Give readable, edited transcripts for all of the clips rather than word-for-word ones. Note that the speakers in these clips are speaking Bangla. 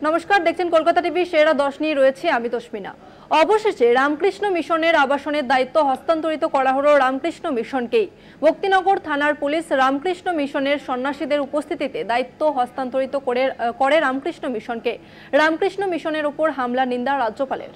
নমস্কার, দেখছেন কলকাতা টিভি সেরা 10 নিয়ে রয়েছে আমি তসমিনা। অবশেষে রামকৃষ্ণ মিশনের আবাসনের দায়িত্ব হস্তান্তরিত করা হলো রামকৃষ্ণ মিশনকেই। ভক্তিনগর থানার পুলিশ রামকৃষ্ণ মিশনের সন্ন্যাসীদের উপস্থিতিতে দায়িত্ব হস্তান্তরিত করে রামকৃষ্ণ মিশনকে। রামকৃষ্ণ মিশনের উপর হামলা নিন্দা রাজ্যপালের।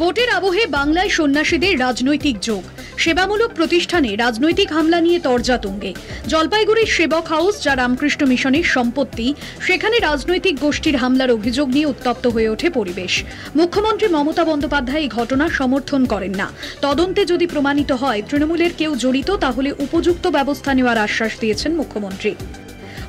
ভোটের আবহে বাংলায় সন্ন্যাসীদের রাজনৈতিক যোগ, সেবামূলক প্রতিষ্ঠানে রাজনৈতিক হামলা নিয়ে তরজা তুঙ্গে। জলপাইগুড়ির সেবক হাউস, যা রামকৃষ্ণ মিশনের সম্পত্তি, সেখানে রাজনৈতিক গোষ্ঠীর হামলার অভিযোগ নিয়ে উত্তপ্ত হয়ে ওঠে পরিবেশ। মুখ্যমন্ত্রী মমতা বন্দ্যোপাধ্যায় এই ঘটনা সমর্থন করেন না। তদন্তে যদি প্রমাণিত হয় তৃণমূলের কেউ জড়িত, তাহলে উপযুক্ত ব্যবস্থা নেওয়ার আশ্বাস দিয়েছেন মুখ্যমন্ত্রী।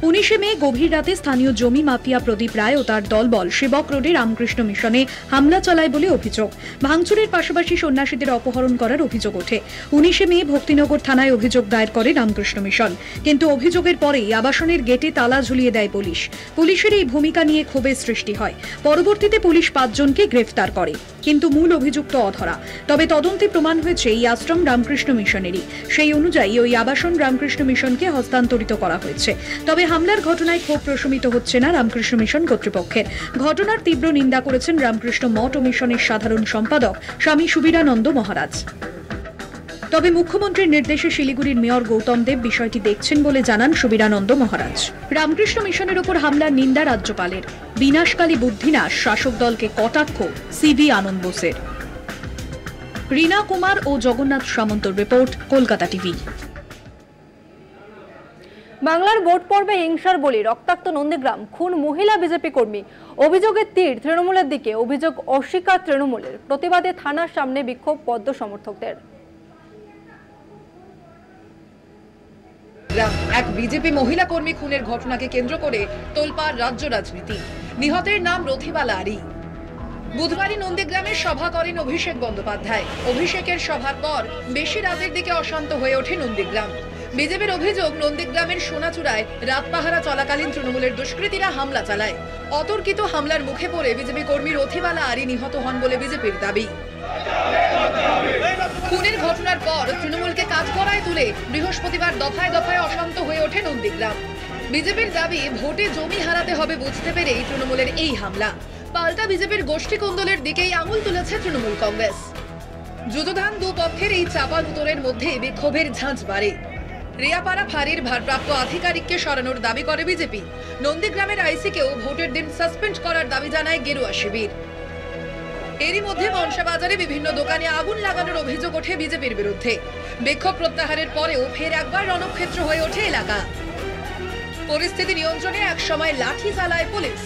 19 মে গভীর রাতে স্থানীয় জমি মাফিয়া প্রদীপ রায় ও তার দলবল সেবক রোডে রামকৃষ্ণ মিশনে হামলা চালায় বলে অভিযোগ। ভাঙচুরের পাশাপাশি সন্ন্যাসীদের অপহরণ করার অভিযোগ ওঠে। 19 মে ভক্তিনগর থানায় অভিযোগ দায়ের করে রামকৃষ্ণ মিশন, কিন্তু অভিযোগের পরেই আবাসনের গেটে তালা ঝুলিয়ে দেয় পুলিশ। পুলিশের এই ভূমিকা নিয়ে ক্ষোভের সৃষ্টি হয়। পরবর্তীতে পুলিশ 5 জনকে গ্রেফতার করে, কিন্তু মূল অভিযুক্ত অধরা। তবে তদন্তে প্রমাণ হয়েছে এই আশ্রম রামকৃষ্ণ মিশনেরই। সেই অনুযায়ী ওই আবাসন রামকৃষ্ণ মিশনকে হস্তান্তরিত করা হয়েছে। তবে হামলার ঘটনায় ক্ষোভ প্রশমিত হচ্ছে না রামকৃষ্ণ মিশন কর্তৃপক্ষের। ঘটনার তীব্র নিন্দা করেছেন রামকৃষ্ণ মঠ ও মিশনের সাধারণ সম্পাদক স্বামী সুবীরানন্দ মহারাজ। তবে মুখ্যমন্ত্রীর নির্দেশে শিলিগুড়ির মেয়র গৌতম দেব বিষয়টি দেখছেন বলে জানান সুবীরানন্দ মহারাজ। রামকৃষ্ণ মিশনের উপর হামলার নিন্দা রাজ্যপালের। বিনাশকালী বুদ্ধিনাশ শাসক দলকে কটাক্ষ সিভি আনন্দ বোসের। রীনা কুমার ও জগন্নাথ সামন্তর রিপোর্ট, কলকাতা টিভি। বাংলার ভোট পর্বে হিংসার বলি রক্তাক্ত নন্দীগ্রাম, খুন মহিলা বিজেপি কর্মী। অভিযোগের তীর তৃণমূলের দিকে, অভিযোগ অস্বীকার তৃণমূলের। প্রতিবাদে থানার সামনে বিক্ষোভ পদ্ম সমর্থকদের। এক বিজেপি মহিলা কর্মী খুনের ঘটনাকে কেন্দ্র করে তোলপাড় রাজ্য রাজনীতি। নিহতের নাম রথিবালা আরি। বুধবারই নন্দীগ্রামের সভা করেন অভিষেক বন্দ্যোপাধ্যায়। অভিষেকের সভার পর বেশি রাতের দিকে অশান্ত হয়ে ওঠে নন্দীগ্রাম। বিজেপির অভিযোগ, নন্দীগ্রামের সোনাচূড়ায় রাত পাহারা চলাকালীন তৃণমূলের দুষ্কৃতীরা হামলা চালায়। অতর্কিত হামলার মুখে পড়ে বিজেপি কর্মী রথিবালা আরি নিহত হন বলে বিজেপির দাবি। খুনের ঘটনার পর তৃণমূলকে কাঠগড়ায় তুলে বৃহস্পতিবার দফায় দফায় অশান্ত হয়ে ওঠে নন্দীগ্রাম। বিজেপির দাবি, ভোটে জমি হারাতে হবে বুঝতে পেরেই তৃণমূলের এই হামলা। পাল্টা বিজেপির গোষ্ঠী কোন্দলের দিকেই আঙুল তুলেছে তৃণমূল কংগ্রেস। যুযুধান দুপক্ষের এই চাপান উত্তরের মধ্যে বিক্ষোভের ঝাঁঝ বাড়ে। রিয়াপাড়া ফাঁড়ির ভারপ্রাপ্ত আধিকারিককে সরানোর দাবি করে বিজেপি। নন্দীগ্রামের আইসিকেও ভোটের দিন সাসপেন্ড করার দাবি জানায় গেরুয়া শিবির। এরই মধ্যে মনসা বাজারে বিভিন্ন দোকানে আগুন লাগানোর অভিযোগ ওঠে বিজেপির বিরুদ্ধে। বিক্ষোভ প্রত্যাহারের পরেও ফের একবার রণক্ষেত্র হয়ে ওঠে এলাকা। পরিস্থিতি নিয়ন্ত্রণে একসময় লাঠি চালায় পুলিশ।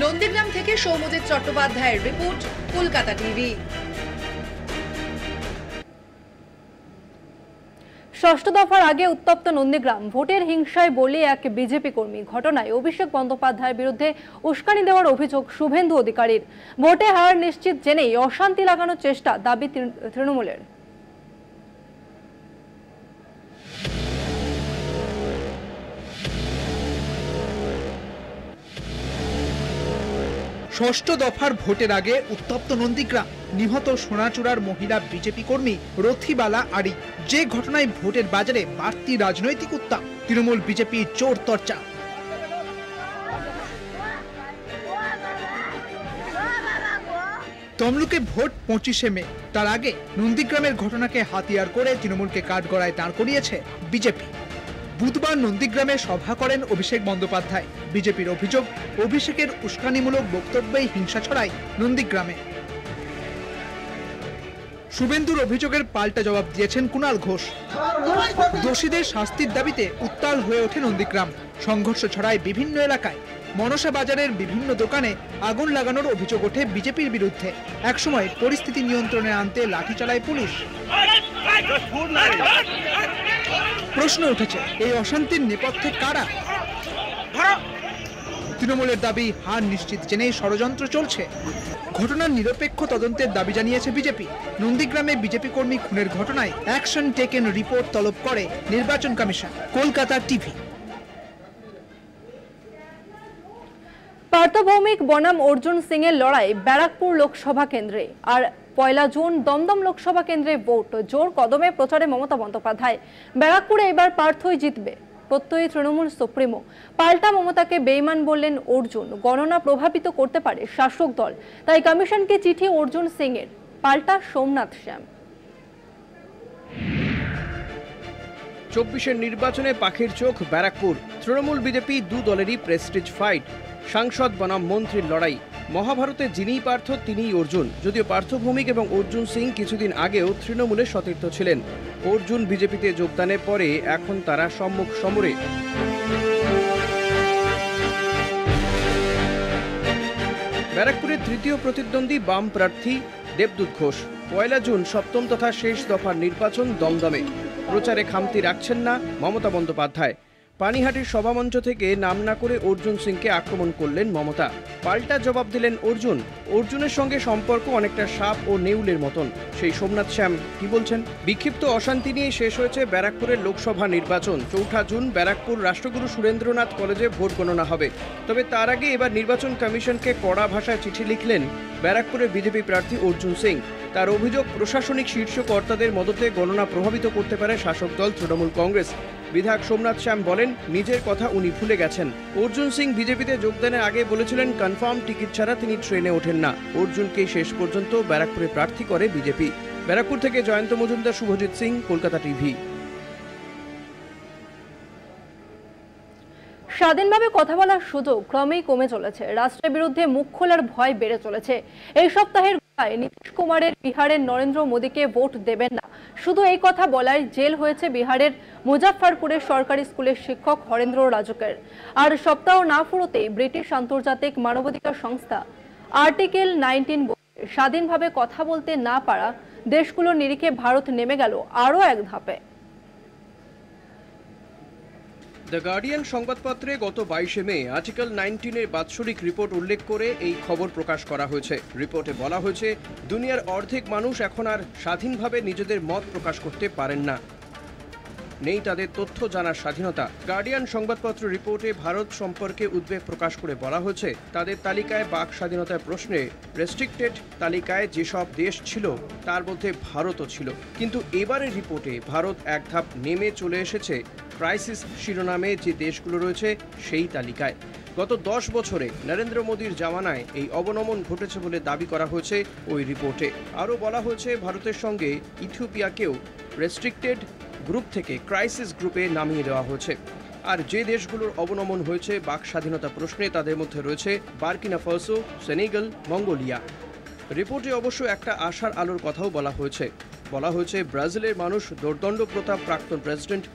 নন্দীগ্রাম থেকে সৌম্যজিৎ চট্টোপাধ্যায়ের রিপোর্ট, কলকাতা টিভি। ষষ্ঠ দফার আগে উত্তপ্ত নন্দীগ্রাম, ভোটের হিংসায় বলি এক বিজেপি কর্মী। ঘটনায় অভিষেক বন্দ্যোপাধ্যায়ের বিরুদ্ধে উস্কানি দেওয়ার অভিযোগ শুভেন্দু অধিকারীর। ভোটে হার নিশ্চিত জেনেই অশান্তি লাগানোর চেষ্টা, দাবি তৃণমূলের। ষষ্ঠ দফার ভোটের আগে উত্তপ্ত নন্দীগ্রাম, নিহত সোনাচূড়ার মহিলা বিজেপি কর্মী রথিবালা আরি। যে ঘটনায় ভোটের বাজারে বাড়তি রাজনৈতিক উত্তাপ, তৃণমূল বিজেপি জোর চর্চা। তমলুকে ভোট 25 মে, তার আগে নন্দীগ্রামের ঘটনাকে হাতিয়ার করে তৃণমূলকে কাঠগড়ায় দাঁড় করিয়েছে বিজেপি। বুধবার নন্দীগ্রামে সভা করেন অভিষেক বন্দ্যোপাধ্যায়। বিজেপির অভিযোগ, অভিষেকের উস্কানিমূলক বক্তব্যেই হিংসা ছড়ায় নন্দীগ্রামে। শুভেন্দুর অভিযোগের পাল্টা জবাব দিয়েছেন কুণাল ঘোষ। দোষীদের শাস্তির দাবিতে উত্তাল হয়ে ওঠে নন্দীগ্রাম। সংঘর্ষ ছড়ায় বিভিন্ন এলাকায়। মনসা বাজারের বিভিন্ন দোকানে আগুন লাগানোর অভিযোগ ওঠে বিজেপির বিরুদ্ধে। একসময় পরিস্থিতি নিয়ন্ত্রণে আনতে লাঠি চালায় পুলিশ। প্রশ্ন উঠেছে, এই অশান্তির নেপথ্যে কারা? তৃণমূলের দাবি, হার নিশ্চিত জেনেই ষড়যন্ত্র চলছে। ঘটনার নিরপেক্ষ তদন্তের দাবি জানিয়েছে বিজেপি। নন্দীগ্রামে বিজেপি কর্মী খুনের ঘটনায় অ্যাকশন টেকেন রিপোর্ট তলব করে নির্বাচন কমিশন। কলকাতা টিভি। পার্থভৌমিক বনাম অর্জুন সিং এর লড়াই ব্যারাকপুর লোকসভা কেন্দ্রে। আর 1 জুন দমদম লোকসভা কেন্দ্রে ভোট। জোর কদমে প্রচারে মমতা বন্দ্যোপাধ্যায়। ব্যারাকপুরে এবার পার্থই জিতবে। প্রত্যয়ী তৃণমূল সুপ্রিমো। পাল্টা মমতাকে বেইমান বললেন অর্জুন। গণনা প্রভাবিত করতে পারে শাসক দল, তাই কমিশনকে চিঠি অর্জুন সিং এর। পাল্টা সোমনাথ শ্যাম। 24-এর নির্বাচনে পাখির চোখ ব্যারাকপুর। তৃণমূল বিজেপি দু দলেরই প্রেস্টিজ ফাইট, সাংসদ বনাম মন্ত্রীর লড়াই। মহাভারতে যিনিই পার্থ তিনিই অর্জুন। যদিও পার্থ ভৌমিক এবং অর্জুন সিং কিছুদিন আগেও তৃণমূলের সতীর্থ ছিলেন। অর্জুন বিজেপিতে যোগদানের পরে এখন তারা সম্মুখ সমরে। ব্যারাকপুরের তৃতীয় প্রতিদ্বন্দ্বী বাম প্রার্থী দেবদূত ঘোষ। 1 জুন সপ্তম তথা শেষ দফার নির্বাচন দমদমে। প্রচারে খামতি রাখছেন না মমতা বন্দ্যোপাধ্যায়। পানিহাটির সভামঞ্চ থেকে নাম না করে অর্জুন সিংকে আক্রমণ করলেন মমতা। পাল্টা জবাব দিলেন অর্জুন। অর্জুনের সঙ্গে সম্পর্ক অনেকটা সাপ ও নেউলের মতন। সেই সোমনাথ শ্যাম কি বলছেন? বিক্ষিপ্ত অশান্তি নিয়ে শেষ হয়েছে ব্যারাকপুরের লোকসভা নির্বাচন। 4 জুন ব্যারাকপুর রাষ্ট্রগুরু সুরেন্দ্রনাথ কলেজে ভোট গণনা হবে। তবে তার আগে এবার নির্বাচন কমিশনকে কড়া ভাষায় চিঠি লিখলেন ব্যারাকপুরের বিজেপি প্রার্থী অর্জুন সিং। তার অভিযোগ, প্রশাসনিক শীর্ষ কর্তাদের মদতে গণনা প্রভাবিত করতে পারে শাসক দল তৃণমূল কংগ্রেস। বিধায়ক সোমনাথ শ্যাম বলেন, নিজের কথা উনি ভুলে গেছেন। অর্জুন সিং বিজেপিতে যোগদানের আগে বলেছিলেন কনফার্ম টিকিট ছাড়া তিনি ট্রেনে ওঠেন না। অর্জুনকেই শেষ পর্যন্ত ব্যারাকপুরে প্রার্থী করে বিজেপি। ব্যারাকপুর থেকে জয়ন্ত মজুমদার, শুভজিৎ সিং, কলকাতা টিভি। স্বাধীনভাবে কথা বলার সুযোগ ক্রমেই কমে চলেছে। রাষ্ট্রের বিরুদ্ধে মুখ খোলার ভয় বেড়ে চলেছে। এই সপ্তাহের নীতিশ কুমারের বিহারের নরেন্দ্র মোদীকে ভোট দেবেন না, শুধু এই কথা বলায় জেল হয়েছে বিহারের মুজাফফরপুরের সরকারি স্কুলের শিক্ষক হরেন্দ্র রাজকের। আর সপ্তাহ না ফুরোতেই ব্রিটিশ আন্তর্জাতিক মানবাধিকার সংস্থা আর্টিকেল 19 স্বাধীনভাবে কথা বলতে না পারা দেশগুলোর নিরিখে ভারত নেমে গেল আরও এক ধাপে। দ্য গার্ডিয়ান সংবাদপত্রে গত 22 মে আর্টিকেল 19-এর বাৎসরিক রিপোর্ট উল্লেখ করে এই খবর প্রকাশ করা হয়েছে। রিপোর্টে বলা হয়েছে, দুনিয়ার অর্ধেক মানুষ এখন আর স্বাধীনভাবে নিজেদের মত প্রকাশ করতে পারেন না, নেই তাদের তথ্য জানার স্বাধীনতা। গার্ডিয়ান সংবাদপত্র রিপোর্টে ভারত সম্পর্কে উদ্বেগ প্রকাশ করে বলা হয়েছে, তাদের তালিকায় বাক স্বাধীনতার প্রশ্নে রেস্ট্রিক্টেড তালিকায় যেসব দেশ ছিল তার মধ্যে ভারতও ছিল। কিন্তু এবারের রিপোর্টে ভারত এক ধাপ নেমে চলে এসেছে ক্রাইসিস শিরোনামে যে দেশগুলো রয়েছে সেই তালিকায়। গত 10 বছরে নরেন্দ্র মোদীর জামানায় এই অবনমন ঘটেছে বলে দাবি করা হয়েছে ওই রিপোর্টে। আরও বলা হয়েছে, ভারতের সঙ্গে ইথিওপিয়াকেও রেস্ট্রিক্টেড গ্রুপ থেকে ক্রাইসিস গ্রুপে নামিয়ে দেওয়া হয়েছে। আর যে দেশগুলোর অবনমন হয়েছে বাক স্বাধীনতা প্রশ্নে তাদের মধ্যে রয়েছে বার্কিনা ফাসো, সেনেগাল, মঙ্গোলিয়া। রিপোর্টে অবশ্য একটা আশার আলোর কথাও বলা হয়েছে ব্রাজিলের মানুষ দোর্দণ্ড প্রতাপ প্রাক্তন প্রেসিডেন্ট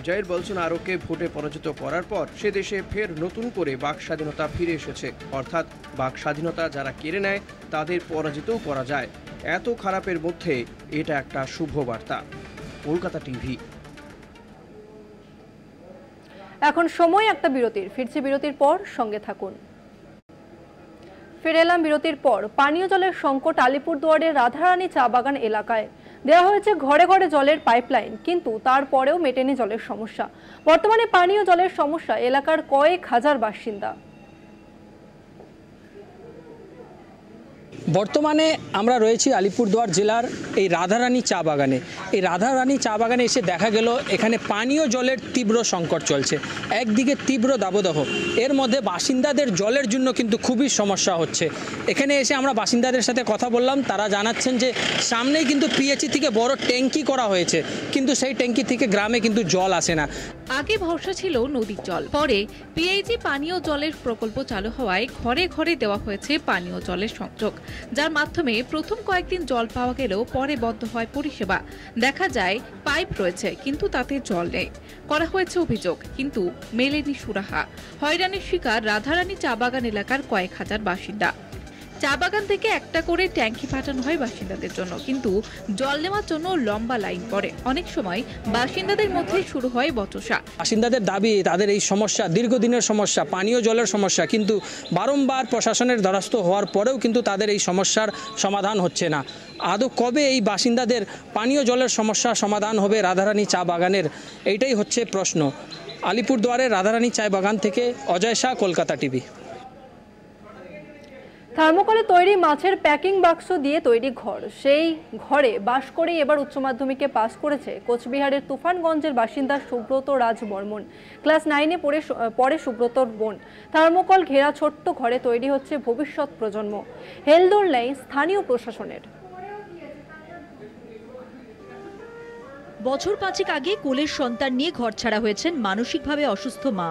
জাইর বলসোনারোকে ভোটে পরাজিত করার পর সে দেশে ফের নতুন করে বাক স্বাধীনতা ফিরে এসেছে। অর্থাৎ বাক স্বাধীনতা যারা কেড়ে নেয় তাদের পরাজিতও করা যায়। এত খারাপের মধ্যে এটা একটা শুভ বার্তা। কলকাতা টিভি। এখন সময় একটা বিরতির। ফিরছি বিরতির পর, সঙ্গে থাকুন। ফিরে এলাম বিরতির পর। পানীয় জলের সংকট আলিপুরদুয়ারের রাধারানী চা বাগান এলাকায়। দেওয়া হয়েছে ঘরে ঘরে জলের পাইপলাইন, কিন্তু তারপরেও মেটেনি জলের সমস্যা। বর্তমানে পানীয় জলের সমস্যা এলাকার কয়েক হাজার বাসিন্দা। বর্তমানে আমরা রয়েছি আলিপুরদুয়ার জেলার এই রাধারানী চা বাগানে। এই রাধারানী চা বাগানে এসে দেখা গেল এখানে পানীয় জলের তীব্র সংকট চলছে। একদিকে তীব্র দাবদাহ, এর মধ্যে বাসিন্দাদের জলের জন্য কিন্তু খুবই সমস্যা হচ্ছে। এখানে এসে আমরা বাসিন্দাদের সাথে কথা বললাম, তারা জানাচ্ছেন যে সামনেই কিন্তু পিএইচই থেকে বড় ট্যাঙ্কি করা হয়েছে, কিন্তু সেই ট্যাঙ্কি থেকে গ্রামে কিন্তু জল আসে না। আগে ভরসা ছিল নদীর জল, পরে পিএইচই পানীয় জলের প্রকল্প চালু হওয়ায় ঘরে ঘরে দেওয়া হয়েছে পানীয় জলের সংযোগ, যার মাধ্যমে প্রথম কয়েকদিন জল পাওয়া গেলেও পরে বন্ধ হয় পরিষেবা। দেখা যায় পাইপ রয়েছে কিন্তু তাতে জল নেই। করা হয়েছে অভিযোগ, কিন্তু মেলেনি সুরাহা। হয়রানির শিকার রাধারানী চা বাগান এলাকার কয়েক হাজার বাসিন্দা। চা বাগান থেকে একটা করে ট্যাঙ্কি পাঠানো হয় বাসিন্দাদের জন্য, কিন্তু জল নেওয়ার জন্য লম্বা লাইন পড়ে। অনেক সময় বাসিন্দাদের মধ্যে শুরু হয় বচসা। বাসিন্দাদের দাবি, তাদের এই সমস্যা দীর্ঘদিনের সমস্যা, পানীয় জলের সমস্যা, কিন্তু বারংবার প্রশাসনের দ্বারস্থ হওয়ার পরেও কিন্তু তাদের এই সমস্যার সমাধান হচ্ছে না। আদৌ কবে এই বাসিন্দাদের পানীয় জলের সমস্যা সমাধান হবে রাধারানী চা বাগানের, এইটাই হচ্ছে প্রশ্ন। আলিপুরদুয়ারের রাধারানী চা বাগান থেকে অজয় শাহ, কলকাতা টিভি। থার্মোকলে তৈরি মাছের প্যাকিং বাক্স দিয়ে তৈরি ঘর, সেই ঘরে বাস করেই এবার উচ্চ মাধ্যমিকে পাস করেছে কোচবিহারের তুফানগঞ্জের বাসিন্দা সুব্রত রাজ বর্মন। ক্লাস 9-এ পড়ে সুব্রতর বোন। থার্মোকল ঘেরা ছোট্ট ঘরে তৈরি হচ্ছে ভবিষ্যৎ প্রজন্ম। হেলদোল নেই স্থানীয় প্রশাসনের। বছর 5 আগে কোলের সন্তান নিয়ে ঘর ছাড়া হয়েছেন মানসিকভাবে অসুস্থ মা।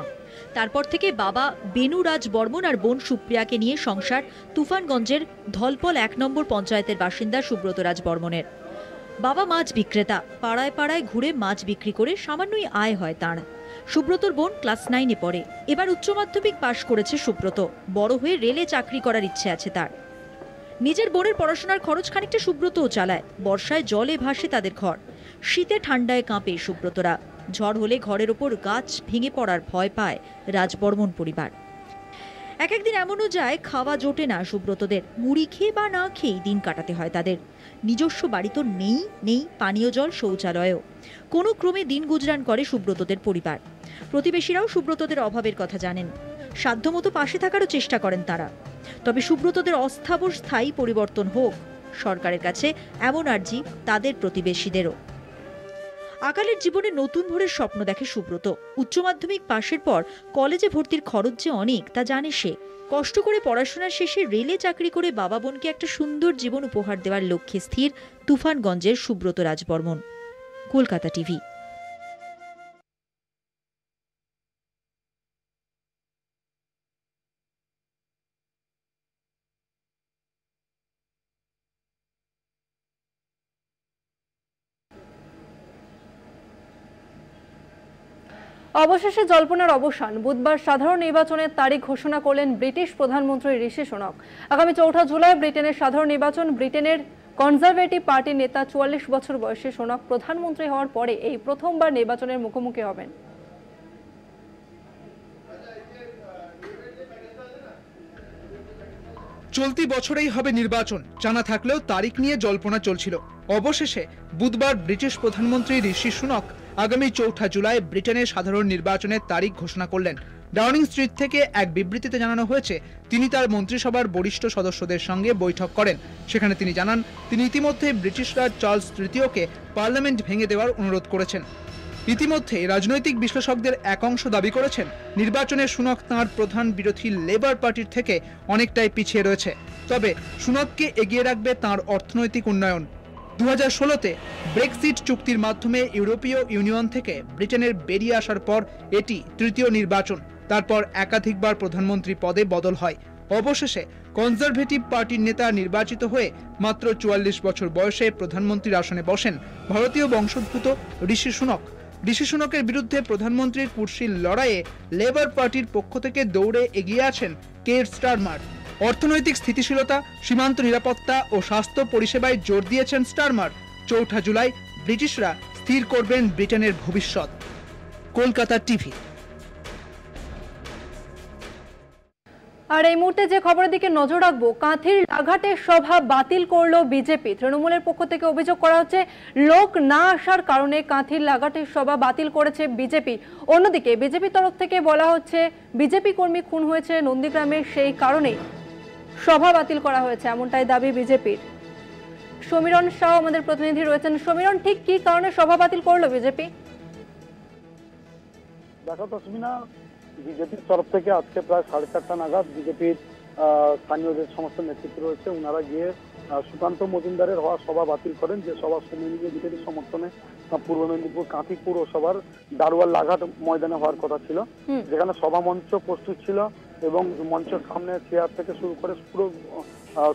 তারপর থেকে বাবা বেনু রাজ বর্মন আর বোন সুপ্রিয়াকে নিয়ে সংসার তুফানগঞ্জের ধলপল 1 নম্বর পঞ্চায়েতের বাসিন্দা সুব্রত রাজ বর্মনের। বাবা মাছ বিক্রেতা, পাড়ায় পাড়ায় ঘুরে মাছ বিক্রি করে সামান্যই আয় হয় তাঁর। সুব্রতর বোন ক্লাস 9-এ পড়ে, এবার উচ্চ মাধ্যমিক পাশ করেছে সুব্রত। বড় হয়ে রেলে চাকরি করার ইচ্ছে আছে তার। নিজের বোনের পড়াশোনার খরচ খানিকটা সুব্রতও চালায়। বর্ষায় জলে ভাসে তাদের ঘর, শীতে ঠান্ডায় কাঁপে সুব্রতরা। ঝড় হলে ঘরের ওপর গাছ ভেঙে পড়ার ভয় পায় রাজবর্মন পরিবার। একদিন এমনও যায় খাওয়া জোটে না সুব্রতদের, মুড়ি খেয়ে বা না খেয়েই দিন কাটাতে হয় তাদের। নিজস্ব বাড়ি তো নেই পানীয় জল, শৌচালয়ও। কোনো ক্রমে দিন গুজরান করে সুব্রতদের পরিবার। প্রতিবেশীরাও সুব্রতদের অভাবের কথা জানেন, সাধ্যমতো পাশে থাকারও চেষ্টা করেন তারা। তবে সুব্রতদের অস্থাবর স্থায়ী পরিবর্তন হোক, সরকারের কাছে এমন আর্জি তাদের প্রতিবেশীদেরও। আকালের জীবনে নতুন ভোরের স্বপ্ন দেখে সুব্রত। উচ্চ মাধ্যমিক পাশের পর কলেজে ভর্তির খরচ যে অনেক তা জানে সে। কষ্ট করে পড়াশোনার শেষে রেলে চাকরি করে বাবা বোনকে একটা সুন্দর জীবন উপহার দেওয়ার লক্ষ্যে স্থির তুফানগঞ্জের সুব্রত রাজ বর্মন। কলকাতা টিভি। অবশেষে জল্পনার অবসান। বুধবার সাধারণ নির্বাচনের তারিখ ঘোষণা করলেন ব্রিটিশ প্রধানমন্ত্রী ঋষি সুনাক। আগামী 4 জুলাই ব্রিটেনের সাধারণ নির্বাচন। ব্রিটেনের কনজারভেটিভ পার্টির নেতা 44 বছর বয়সী সুনাক প্রধানমন্ত্রী হওয়ার পরে এই প্রথমবার নির্বাচনের মুখোমুখি হবেন। চলতি বছরেই হবে নির্বাচন জানা থাকলেও তারিখ নিয়ে জল্পনা চলছিল। অবশেষে বুধবার ব্রিটিশ প্রধানমন্ত্রী ঋষি সুনাক আগামী 4 জুলাই ব্রিটেনের সাধারণ নির্বাচনের তারিখ ঘোষণা করলেন। ডাউনিং স্ট্রিট থেকে এক বিবৃতিতে জানানো হয়েছে, তিনি তার মন্ত্রিসভার বরিষ্ঠ সদস্যদের সঙ্গে বৈঠক করেন। সেখানে তিনি জানান, তিনি ইতিমধ্যে ব্রিটিশ রাজ চার্লস তৃতীয়কে পার্লামেন্ট ভেঙে দেওয়ার অনুরোধ করেছেন। ইতিমধ্যে রাজনৈতিক বিশ্লেষকদের এক অংশ দাবি করেছেন, নির্বাচনে সুনাক তাঁর প্রধান বিরোধী লেবার পার্টির থেকে অনেকটাই পিছিয়ে রয়েছে। তবে সুনাককে এগিয়ে রাখবে তাঁর অর্থনৈতিক উন্নয়ন। 2016-তে ব্রেক্সিট চুক্তির মাধ্যমে ইউরোপীয় ইউনিয়ন থেকে ব্রিটেনের বেরিয়ে আসার পর এটি তৃতীয় নির্বাচন। তারপর একাধিকবার প্রধানমন্ত্রী পদে বদল হয়। অবশেষে কনজারভেটিভ পার্টির নেতা নির্বাচিত হয়ে মাত্র 44 বছর বয়সে প্রধানমন্ত্রীর আসনে বসেন ভারতীয় বংশোদ্ভূত ঋষি সুনাক। ঋষি সুনাকের বিরুদ্ধে প্রধানমন্ত্রীর কুর্সির লড়াইয়ে লেবার পার্টির পক্ষ থেকে দৌড়ে এগিয়ে আছেন কেয়ার স্টারমার। অর্থনৈতিক স্থিতিশীলতা, সীমান্ত নিরাপত্তা ও স্বাস্থ্য পরিষেবায় জোর দিয়েছেন স্টারমার। 4 জুলাই ব্রিটিশরা স্থির করবেন ব্রিটেনের ভবিষ্যৎ। কলকাতা টিভি। আর এই মুহূর্তে যে খবরের দিকে নজর রাখবো, কাঁথির লাঘাটের সভা বাতিল করলো বিজেপি। তৃণমূলের পক্ষ থেকে অভিযোগ করা হচ্ছে, লোক না আসার কারণে কাঁথির লাঘাটের সভা বাতিল করেছে বিজেপি। অন্যদিকে বিজেপির তরফ থেকে বলা হচ্ছে, বিজেপি কর্মী খুন হয়েছে নন্দীগ্রামে, সেই কারণে সভা বাতিল করা হয়েছে, এমনটাই দাবি বিজেপির। সমীরণ শাহ আমাদের প্রতিনিধি রয়েছেন। সমীরণ, ঠিক কি কারণে সভা বাতিল করলো বিজেপি? দেখো তসমিনা, বিজেপির তরফ থেকে আজকে প্রায় 4:30 নাগাদ বিজেপির স্থানীয় যে সমস্ত নেতৃত্ব রয়েছে ওনারা গিয়ে সুকান্ত মজুমদারের হওয়া সভা বাতিল করেন, যে সভা সুমেন্দ্র বিজেপির সমর্থনে পূর্ব মেদিনীপুর কাঁথি পৌরসভার দারোয়াল লাঘাট ময়দানে হওয়ার কথা ছিল, যেখানে সভা মঞ্চ প্রস্তুত ছিল এবং মঞ্চের সামনে চেয়ার থেকে শুরু করে পুরো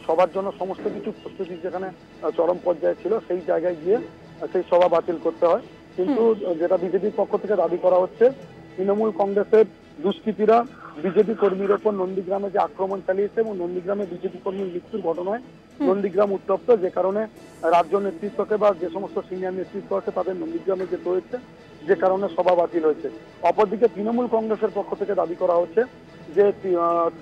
সবার জন্য সমস্ত কিছু প্রস্তুতি যেখানে চরম পর্যায়ে ছিল, সেই জায়গায় গিয়ে সেই সভা বাতিল করতে হয়। কিন্তু যেটা বিজেপির পক্ষ থেকে দাবি করা হচ্ছে, তৃণমূল কংগ্রেসের দুষ্কৃতীরা বিজেপি কর্মীর ওপর নন্দীগ্রামে যে আক্রমণ চালিয়েছে এবং নন্দীগ্রামে বিজেপি কর্মীর মৃত্যুর ঘটনায় নন্দীগ্রাম উত্তপ্ত, যে কারণে রাজ্য নেতৃত্বকে বা যে সমস্ত সিনিয়র নেতৃত্ব আছে তাদের নন্দীগ্রামে যেতে হয়েছে, যে কারণে সভা বাতিল হয়েছে। অপরদিকে তৃণমূল কংগ্রেসের পক্ষ থেকে দাবি করা হচ্ছে যে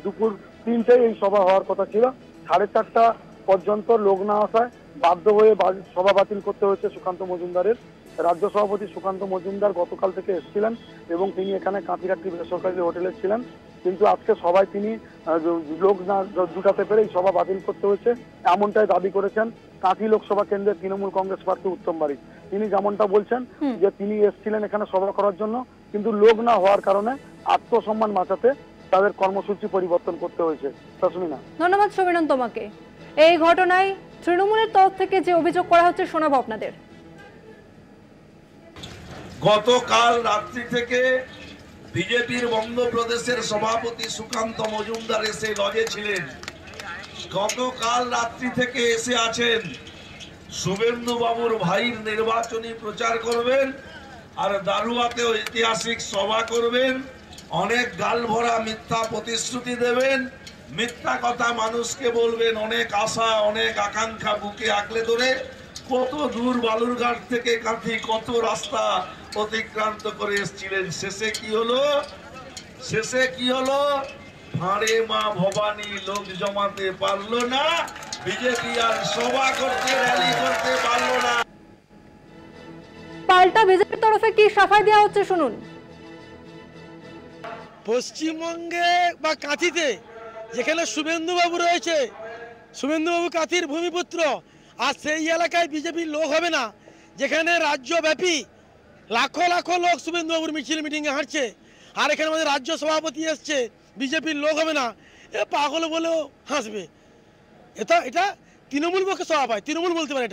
দুপুর 3টায় এই সভা হওয়ার কথা ছিল, 4:30 পর্যন্ত লোক না আসায় বাধ্য হয়ে সভা বাতিল করতে হয়েছে সুকান্ত মজুমদারের। রাজ্য সভাপতি সুকান্ত মজুমদার গতকাল থেকে এসেছিলেন এবং তিনি এখানে কাঁথির একটি বেসরকারি হোটেলে ছিলেন কিন্তু আজকে সবাই তিনি লোক না জুটাতে পেরে এই সভা বাতিল করতে হয়েছে, এমনটাই দাবি করেছেন কাঁথি লোকসভা কেন্দ্রের তৃণমূল কংগ্রেস প্রার্থী উত্তম বারিক। তিনি যেমনটা বলছেন যে তিনি এসেছিলেন এখানে সভা করার জন্য, কিন্তু লোক না হওয়ার কারণে আত্মসম্মান বাঁচাতে তাদের কর্মসূচি পরিবর্তন করতে হয়েছে। তসমিনা, ধন্যবাদ সমীরণ তোমাকে। এই ঘটনায় তৃণমূলের তরফ থেকে যে অভিযোগ করা হচ্ছে শোনাবো আপনাদের। গতকাল রাত্রি থেকে বিজেপির বঙ্গপ্রদেশের সভাপতি সুকান্ত মজুমদার এসে লজে ছিলেন। গতকাল রাত্রি থেকে এসে আছেন, শুভেন্দু বাবুর ভাইয়ের নির্বাচনী প্রচার করবেন আর দারুয়াতে ঐতিহাসিক সভা করবেন, অনেক গালভরা মিথ্যা প্রতিশ্রুতি দেবেন, মিথ্যা কথা মানুষকে বলবেন, অনেক আশা অনেক আকাঙ্ক্ষা বুকে আঁকলে ধরে কত দূর বালুরঘাট থেকে কাঁথি কত রাস্তা অতিক্রান্ত করে এসেছিলেন। শেষে কি হলো? ভাঁড়ে মা ভবানী লোক জমাতে পারলো না, বিজেপি আর সভা করতে র্যালি করতে পারলো না। পাল্টা বিজেপির তরফে কি সাফাই দেওয়া হচ্ছে শুনুন। পশ্চিমবঙ্গে বা কাঁথিতে যেখানে শুভেন্দু বাবু রয়েছে, শুভেন্দু বাবু কাঁথির ভূমিপুত্র, আর সেই এলাকায় বিজেপির লোক হবে না, যেখানে রাজ্যব্যাপী লাখো লাখো লোক শুভেন্দু বাবুর মিছিল মিটিংয়ে হাঁটছে, আর এখানে আমাদের রাজ্য সভাপতি এসছে, বিজেপির লোক হবে না, এ পাগল বলেও হাসবে। এটা তৃণমূল পক্ষে সভা পায়, তৃণমূল বলতে পারে।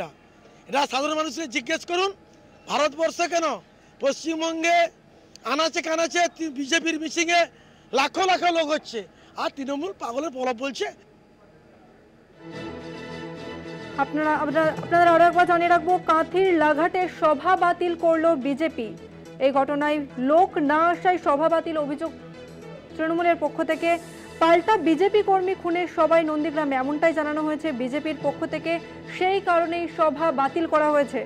এটা সাধারণ মানুষকে জিজ্ঞেস করুন। ভারতবর্ষে কেন পশ্চিমবঙ্গে আনাচে কানাচে বিজেপির মিটিংয়ে লাখো লাখো লোক হচ্ছে, আর তৃণমূল পাগলের প্রলাপ বলছে। আপনারা আরো একবার জানিয়ে রাখবো, কাঁথির লাঘাটে সভা বাতিল করলো বিজেপি। এই ঘটনায় লোক না আসায় সভা বাতিল অভিযোগ তৃণমূলের পক্ষ থেকে। পাল্টা বিজেপি কর্মী খুনের সবাই নন্দীগ্রামে, এমনটাই জানানো হয়েছে বিজেপির পক্ষ থেকে, সেই কারণেই সভা বাতিল করা হয়েছে।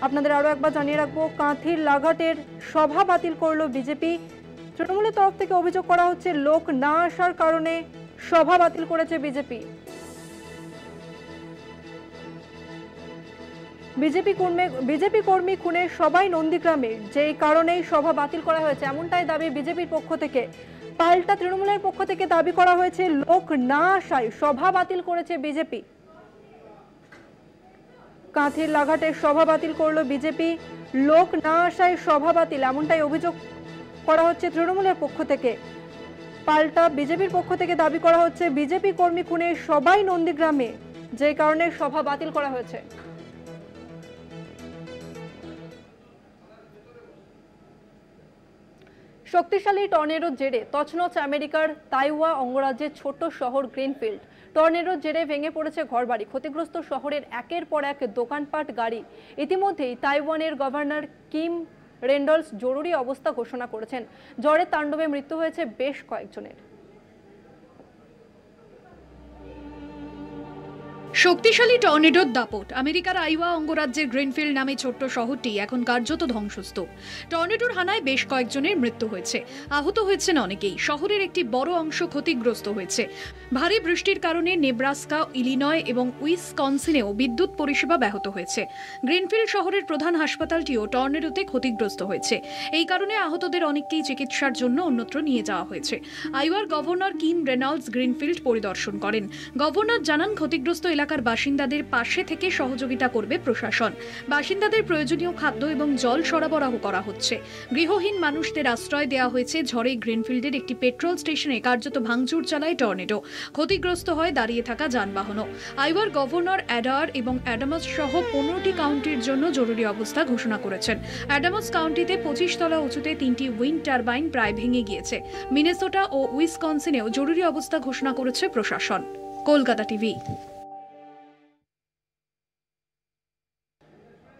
আপনাদের আরো একবার জানিয়ে রাখবো, কাঁথির লাঘাটের সভা বাতিল করলো বিজেপি। তৃণমূলের তরফ থেকে অভিযোগ করা হচ্ছে লোক না আসার কারণে সভা বাতিল করেছে বিজেপি। বিজেপি কর্মী খুনের সবাই নন্দীগ্রামের, যেই কারণেই সভা বাতিল করা হয়েছে, এমনটাই দাবি বিজেপির পক্ষ থেকে। পাল্টা তৃণমূলের পক্ষ থেকে দাবি করা হয়েছে লোক না আসায় সভা বাতিল করেছে বিজেপি। কাঁথির লাঘাটের সভা বাতিল করলো বিজেপি, লোক না আসায় সভা বাতিল, এমনটাই অভিযোগ করা হচ্ছে তৃণমূলের পক্ষ থেকে। পাল্টা বিজেপির পক্ষ থেকে দাবি করা হচ্ছে বিজেপি কর্মী খুনের সবাই নন্দীগ্রামে, যে কারণে সভা বাতিল করা হয়েছে। শক্তিশালী টর্নেডোর জেরে তছনছ আমেরিকার তাইওয়া অঙ্গরাজ্যের ছোট্ট শহর গ্রিনফিল্ড। টর্নেডোর জেরে ভেঙে পড়েছে ঘরবাড়ি, ক্ষতিগ্রস্ত শহরের একের পর এক দোকানপাট, গাড়ি। ইতিমধ্যেই তাইওয়ানের গভর্নর কিম রেন্ডলস জরুরি অবস্থা ঘোষণা করেছেন। ঝড়ের তাণ্ডবে মৃত্যু হয়েছে বেশ কয়েকজনের। শক্তিশালী টর্নেডোর দাপট। আমেরিকার আইওয়া অঙ্গরাজ্যের গ্রিনফিল্ড নামে ছোট্ট শহরটি এখন কার্যত ধ্বংসস্তূপ। টর্নেডোর হানায় বেশ কয়েকজনের মৃত্যু হয়েছে, আহত হয়েছেন অনেকেই। শহরের একটি বড় অংশ ক্ষতিগ্রস্ত হয়েছে। ভারী বৃষ্টির কারণে নেব্রাস্কা, ইলিনয় এবং উইসকনসিনেও বিদ্যুৎ পরিষেবা ব্যাহত হয়েছে। গ্রিনফিল্ড শহরের প্রধান হাসপাতালটিও টর্নেডোতে ক্ষতিগ্রস্ত হয়েছে। এই কারণে আহতদের অনেককেই চিকিৎসার জন্য অন্যত্র নিয়ে যাওয়া হয়েছে। আইওয়ার গভর্নর কিম রেনল্ডস গ্রিনফিল্ড পরিদর্শন করেন। গভর্নর জানান, ক্ষতিগ্রস্ত এলাকার বাসিন্দাদের পাশে থেকে সহযোগিতা করবে প্রশাসন। বাসিন্দাদের প্রয়োজনীয় খাদ্য এবং জল সরবরাহ করা হচ্ছে। গৃহহীন মানুষদের আশ্রয় দেওয়া হয়েছে। ঝড়ে গ্রিনফিল্ডের একটি পেট্রোল স্টেশনে কার্যত ভাঙচুর চালায় টর্নেডো। ক্ষতিগ্রস্ত হয় দাঁড়িয়ে থাকা যানবাহনও। আইওয়ার গভর্নর অ্যাডার এবং অ্যাডামাস সহ 15টি কাউন্টির জন্য জরুরি অবস্থা ঘোষণা করেছেন। অ্যাডামাস কাউন্টিতে 25 তলা উঁচুতে 3টি উইন্ড টারবাইন প্রায় ভেঙে গিয়েছে। মিনেসোটা ও উইসকনসিনেও জরুরি অবস্থা ঘোষণা করেছে প্রশাসন। কলকাতা টিভি।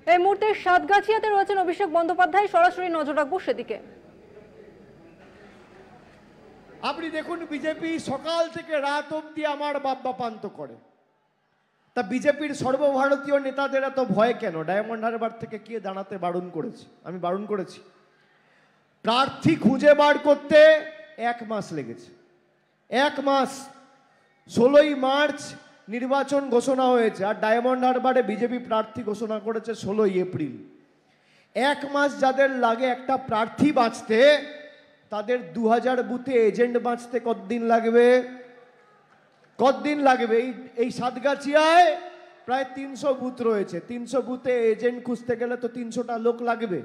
এই মুহূর্তে সাতগাছিয়াতে রয়েছেন অভিষেক বন্দ্যোপাধ্যায়, সরাসরি নজর রাখবো সেদিকে। আপনি দেখুন, বিজেপি সকাল থেকে রাত অবধি আমার বাপ্পাপান্ত করে। তা বিজেপির সর্বভারতীয় নেতাদের এত ভয় কেন? ডায়মন্ড হারবার থেকে কে দাঁড়াতে বারণ করেছে? আমি বারণ করেছি। প্রার্থী খুঁজে বার করতে 1 মাস লেগেছে। 1 মাস। 16ই মার্চ নির্বাচন ঘোষণা হয়েছে, আর ডায়মন্ড হারবারে বিজেপি প্রার্থী ঘোষণা করেছে 16ই এপ্রিল। 1 মাস যাদের লাগে একটা প্রার্থী বাঁচতে, তাদের 2000 বুথে এজেন্ট বাঁচতে কতদিন লাগবে? কতদিন লাগবে? এই সাতগাছিয়ায় প্রায় 300 বুথ রয়েছে, 300 বুথে এজেন্ট খুঁজতে গেলে তো 300টা লোক লাগবে।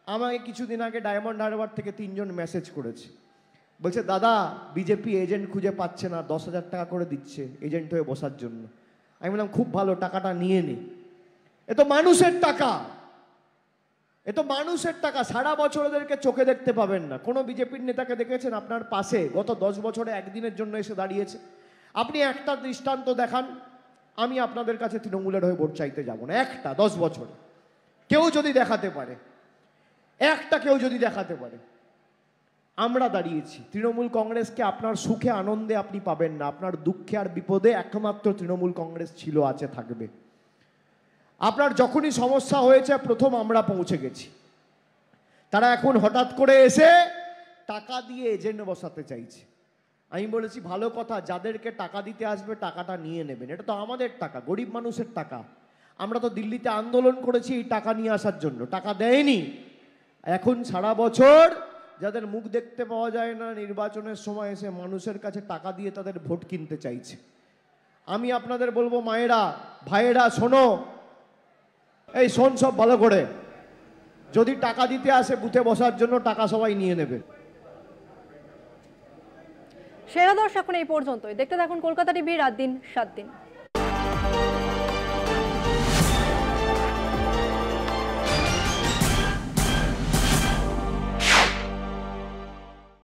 আমাকে কিছুদিন আগে ডায়মন্ড হারবার থেকে 3 জন মেসেজ করেছে, বলছে দাদা বিজেপি এজেন্ট খুঁজে পাচ্ছে না, 10,000 টাকা করে দিচ্ছে এজেন্ট হয়ে বসার জন্য। আমি বললাম খুব ভালো, টাকাটা নিয়ে নে, এ তো মানুষের টাকা, এ তো মানুষের টাকা। সারা বছর ওদেরকে চোখে দেখতে পাবেন না। কোনো বিজেপির নেতাকে দেখেছেন আপনার পাশে গত 10 বছরে একদিনের জন্য এসে দাঁড়িয়েছে? আপনি একটা দৃষ্টান্ত দেখান, আমি আপনাদের কাছে তৃণমূলের হয়ে ভোট চাইতে যাব না। একটা 10 বছরে কেউ যদি দেখাতে পারে, একটা কেউ যদি দেখাতে পারে। আমরা দাঁড়িয়েছি, তৃণমূল কংগ্রেসকে আপনার সুখে আনন্দে আপনি পাবেন না, আপনার দুঃখে আর বিপদে একমাত্র তৃণমূল কংগ্রেস ছিল, আছে, থাকবে। আপনার যখনই সমস্যা হয়েছে প্রথম আমরা পৌঁছে গেছি। তারা এখন হঠাৎ করে এসে টাকা দিয়ে এজেন্ট বসাতে চাইছে। আমি বলেছি ভালো কথা, যাদেরকে টাকা দিতে আসবে টাকাটা নিয়ে নেবেন, এটা তো আমাদের টাকা, গরিব মানুষের টাকা। আমরা তো দিল্লিতে আন্দোলন করেছি এই টাকা নিয়ে আসার জন্য, টাকা দেয়নি। এখন সারা বছর যাদের মুখ দেখতে পাওয়া যায় না, নির্বাচনের সময় এসে মানুষের কাছে টাকা দিয়ে তাদের ভোট কিনতে চাইছে। আমি আপনাদের বলবো মায়েরা, ভাইয়েরা, শোনো, এই শোন সব ভালো করে, যদি টাকা দিতে আসে বুথে বসার জন্য টাকা সবাই নিয়ে নেবে। সেরা দর্শক এখন এই পর্যন্তই। দেখতে থাকুন কলকাতা টিভি, রাত দিন 7 দিন।